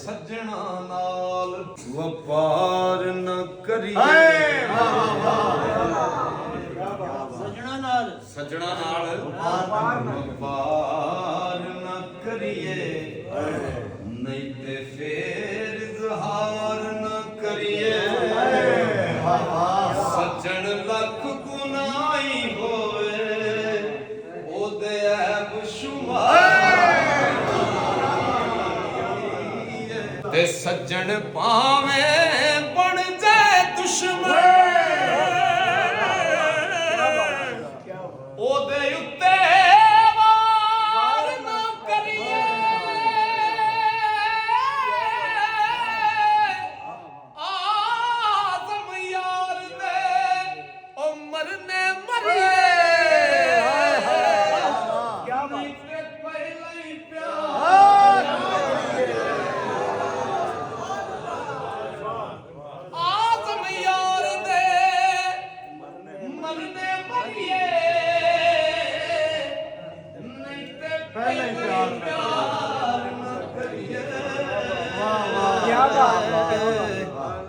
ਸੱਜਣਾ ਨਾਲ ਵਪਾਰ ਨਾ ਕਰੀਏ। ਸੱਜਣਾ ਨਾਲ ਵਪਾਰ ਨਾ ਕਰੀਏ, ਨਹੀਂ ਤੇ ਫੇਰ ਇਜ਼ਹਾਰ ਨਾ ਕਰੀਏ। ਸੱਜਣ ਲੱਖ ਗੁਨਾਹੀ ਹੋਵੇ, ਉਹਦੇ ਐਬ ਸ਼ੁਮਾਰ ਤੇ ਸੱਜਣ ਭਾਵੇਂ ਬਣ ਜਾਏ ਦੁਸ਼ਮਣ, ਉਹਦੇ ਉੱਤੇ ਵਾਰ ਨਾ ਕਰੀਏ। ਆਜ਼ਮ ਯਾਰ ਦੇ ਉਹ ਮਰਨੇ ਮਰੀਏ, ਨਹੀਂ ਤੇ ਪਹਿਲਾਂ ਹੀ ਪਿਆਰ। ਆਜ਼ਮ ਯਾਰ ਦੇ ਮਰਨੇ ਮਰੀਏ, ਨਹੀਂ ਤੇ ਪਹਿਲਾਂ ਹੀ ਪਿਆਰ ਨਾ ਕਰੀਏ। ਕੀ ਬਾਤ ਹੈ।